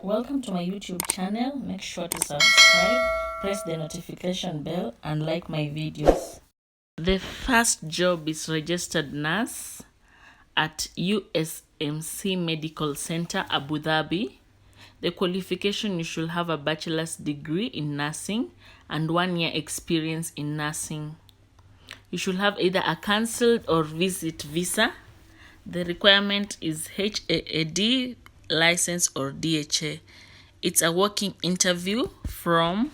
Welcome to my YouTube channel. Make sure to subscribe, press the notification bell and like my videos. The first job is registered nurse at USMC Medical Center, Abu Dhabi. The qualification, you should have a bachelor's degree in nursing and 1 year experience in nursing. You should have either a cancelled or visit visa. The requirement is HAAD license or DHA. It's a working interview from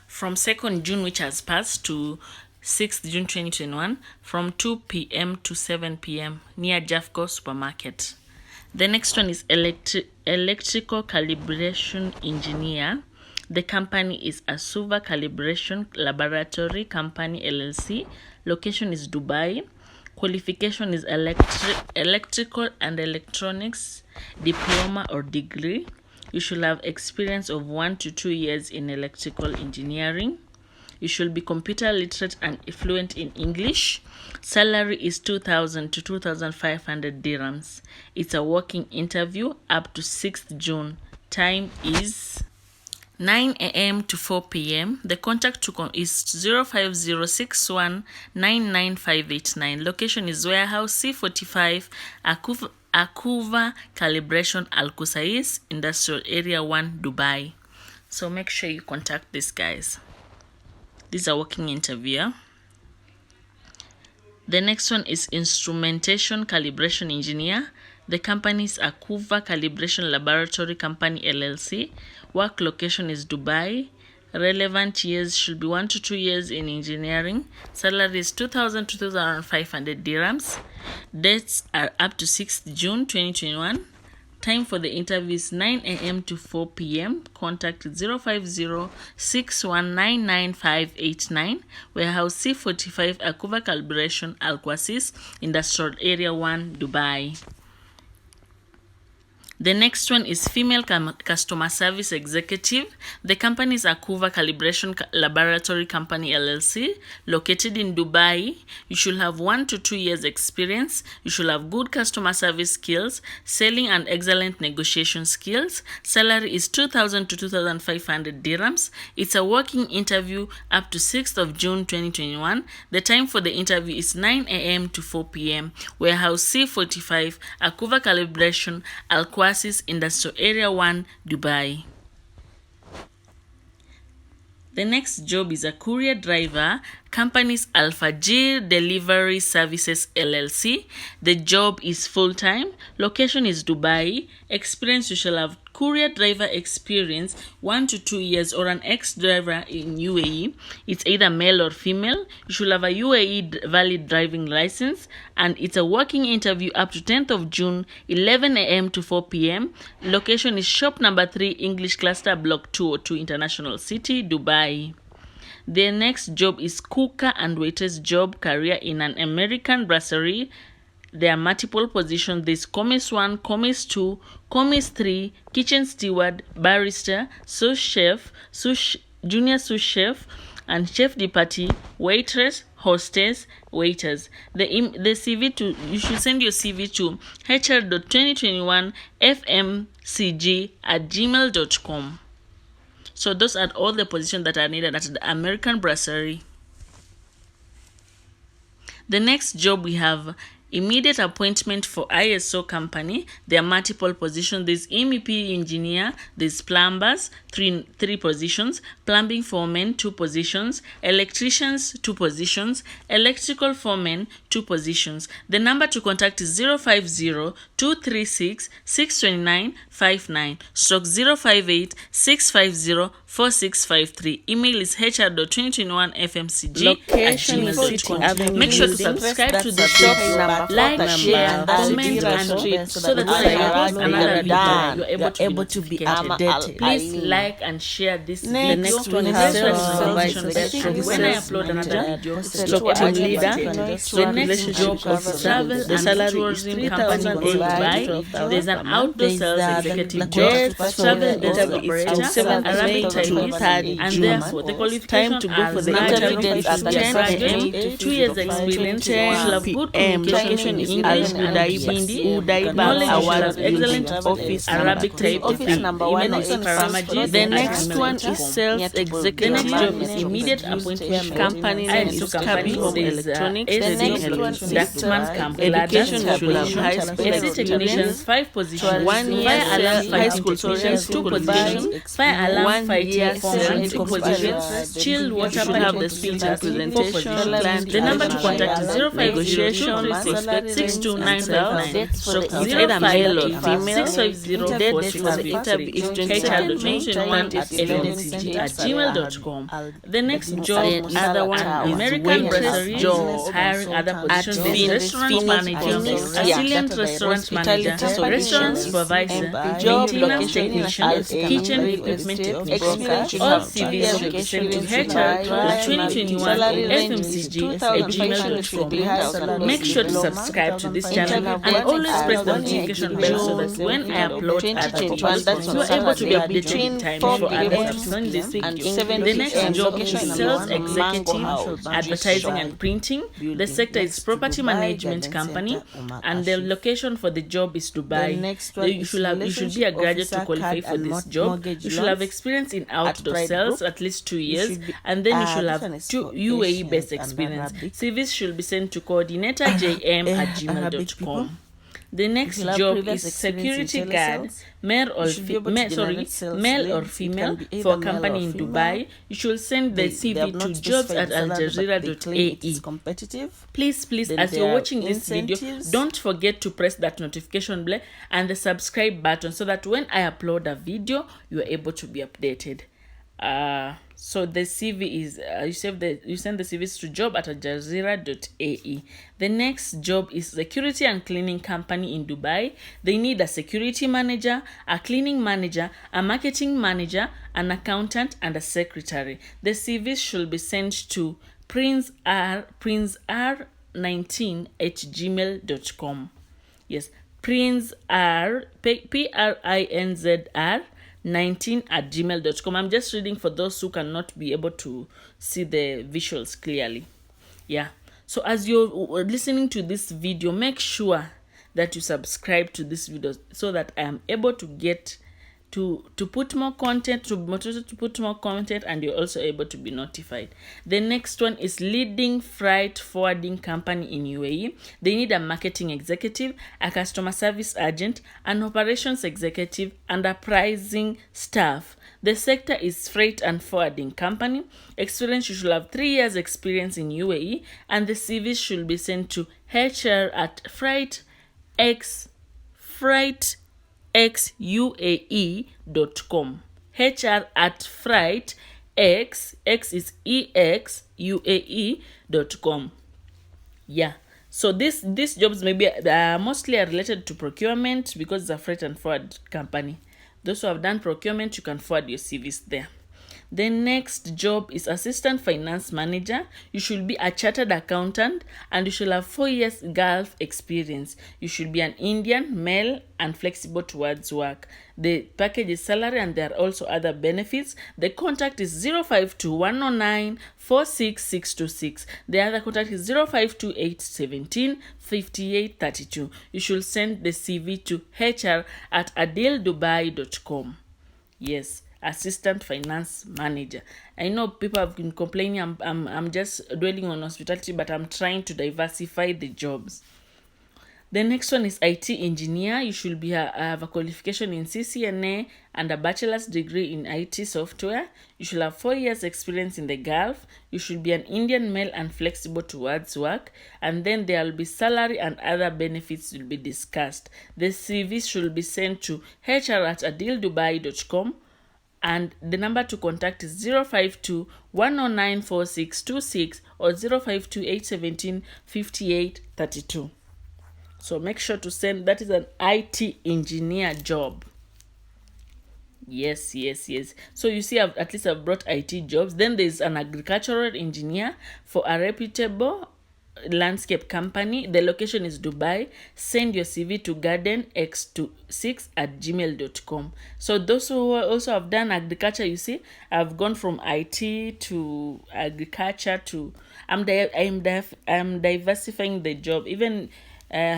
2nd June, which has passed, to 6th June 2021 from 2 p.m. to 7 p.m. near Jafco Supermarket. The next one is electrical calibration engineer. The company is Asuva Calibration Laboratory Company LLC. Location is Dubai. Qualification is electrical and electronics diploma or degree. You should have experience of 1 to 2 years in electrical engineering. You should be computer literate and fluent in English. Salary is 2,000 to 2,500 dirhams. It's a working interview up to 6th June. Time is 9 a.m. to 4 p.m. The contact is 05061999589. Location is Warehouse C45, Akuva Calibration Al Qusais, Industrial Area 1, Dubai. So make sure you contact these guys. This is a working interview. The next one is instrumentation calibration engineer. The company is Akuva Calibration Laboratory Company LLC. Work location is Dubai. Relevant years should be 1 to 2 years in engineering. Salary is 2,000 to 2,500 dirhams. Dates are up to 6th June 2021. Time for the interview is 9 a.m. to 4 p.m. Contact 05061999589. Warehouse C45, Akuva Calibration Al Qusais, Industrial Area 1, Dubai. The next one is female customer service executive. The company is Akuva Calibration Laboratory Company LLC, located in Dubai. You should have 1 to 2 years experience. You should have good customer service skills, selling and excellent negotiation skills. Salary is 2,000 to 2,500 dirhams. It's a working interview up to 6th of June 2021. The time for the interview is 9 a.m. to 4 p.m. Warehouse C45, Akuva Calibration Al Qusais, Industrial Area 1, Dubai. The next job is a courier driver. Company's Al Fajr Delivery Services LLC. The job is full-time. Location is Dubai. Experience, you shall have courier driver experience 1 to 2 years or an ex-driver in UAE. It's either male or female. You should have a UAE valid driving license, and it's a working interview up to 10th of June, 11 a.m. to 4 p.m. Location is shop number 3, English Cluster, Block 202, International City, Dubai. The next job is cooker and waitress job career in an American brasserie. There are multiple positions. There's commis 1, commis 2, commis 3, kitchen steward, barista, sous chef, junior sous chef, and chef de partie, waitress, hostess, waiters. The CV you should send your CV to hr.2021fmcg@gmail.com. So those are all the positions that are needed at the American brasserie. The next job, we have immediate appointment for ISO company. There are multiple positions. There's MEP engineer, there's plumbers, three positions, plumbing foremen, 2 positions, electricians, 2 positions, electrical foremen, 2 positions. The number to contact is 050-236-629-59 stroke 058-650-4653. Email is hr.2021fmcg@gmail.com. Make sure to subscribe to the show, like, share, comment, and tweet so that when I post another video, you're able to be updated. Please like and share this video. The next one is when I upload another video, stroke team leader. The next job is travel and tourism company in Dubai. There's an outdoor sales executive job, travel desk operator, Arabic Chinese, and therefore the qualification to go for the interview is 10 a.m. 2 years experience, you should have good communication Communication is English, Udaiba Awards, excellent office, Arabic type, office number 1 The next one is sales executive. job is immediate appointment. Company name is Kabi Home Electronics. Education should have high school experience. 5 positions. 1 year alarm high school students, 2 positions. Fire alarm 1 year foreman, 2 sales positions. Chilled water should have the speech and presentation. Client The number to contact is 05 negotiation, prospect 62959. It's either male or female. 650 Date for the interview is 22nd May 2021 at gmail.com. The next job The other one is American waitress Brasserie job. hiring other positions. Phoenix, Restaurant manager, Phoenix, Assyrian restaurant manager, restaurant supervisor, maintenance technician, kitchen equipment technician. All CVs should be sent to HR to 2021 fmcg@gmail.com. Make sure to subscribe to this channel and always press the notification bell so that when I upload other videos, you are able to be updated in time before others have seen this video. The next job is sales executive, advertising and printing. The sector is property management company, and the location for the job is Dubai. You should be a graduate to qualify for this job. You should have experience in outdoor sales, at least 2 years, and then you should have UAE based experience. CVs should be sent to coordinatorjm@gmail.com. The next job is security guard, male or female, for a company in Dubai. You should send the CV to jobs@aljazeera.ae. Please, as you're watching this video, don't forget to press that notification bell and the subscribe button so that when I upload a video, you are able to be updated. So the CV is you send the CVs to job@aljazeera.ae. The next job is security and cleaning company in Dubai. They need a security manager, a cleaning manager, a marketing manager, an accountant, and a secretary. The CVs should be sent to prinzr19@gmail.com. Yes, PRINZR 19@gmail.com. I'm just reading for those who cannot be able to see the visuals clearly. Yeah, so as you're listening to this video, make sure that you subscribe to this video so that I am able to get to put more content, to be motivated to put more content, and you're also able to be notified. The next one is leading freight forwarding company in UAE. They need a marketing executive, a customer service agent, an operations executive, and a pricing staff. The sector is freight and forwarding company. Experience, you should have 3 years experience in UAE, and the CVs should be sent to hr@freightxuae.com. hr@freightxuae.com. Yeah, so these jobs maybe mostly are related to procurement because it's a freight and forward company. Those who have done procurement, you can forward your CVs there. The next job is assistant finance manager. You should be a chartered accountant and you should have 4 years Gulf experience. You should be an Indian, male, and flexible towards work. The package is salary and there are also other benefits. The contact is 052-109-46626. The other contact is 052-817-5832. You should send the CV to hr@adildubai.com. Yes, assistant finance manager. I know people have been complaining I'm just dwelling on hospitality, but I'm trying to diversify the jobs. The next one is IT engineer. You should have a qualification in CCNA and a bachelor's degree in IT software. You should have 4 years experience in the Gulf. You should be an Indian, male, and flexible towards work. And then there will be salary and other benefits will be discussed. The CV should be sent to hr@adildubai.com. And the number to contact is 052-109-4626 or 052-817-5832. So make sure to send. That is an IT engineer job. Yes. So you see, I've brought IT jobs. Then there's an agricultural engineer for a reputable landscape company. The location is Dubai. Send your CV to gardenx26@gmail.com. So those who also have done agriculture, you see, I've gone from IT to agriculture to I'm diversifying the job. Even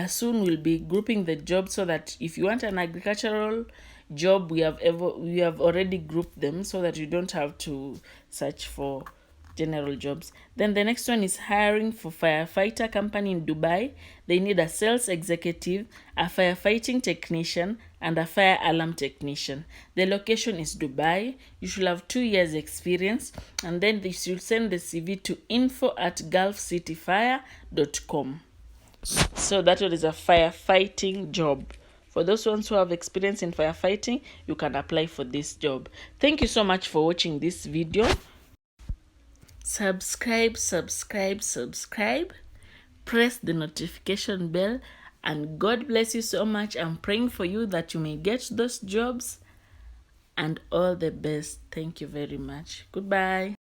Soon we'll be grouping the jobs so that if you want an agricultural job, we have already grouped them so that you don't have to search for general jobs. Then the next one is hiring for firefighter company in Dubai. They need a sales executive, a firefighting technician, and a fire alarm technician. The location is Dubai. You should have 2 years experience, and then you should send the CV to info@gulfcityfire.com. So that one is a firefighting job. For those ones who have experience in firefighting, you can apply for this job. Thank you so much for watching this video. Subscribe. Press the notification bell, and God bless you so much. I'm praying for you that you may get those jobs, and all the best. Thank you very much. Goodbye.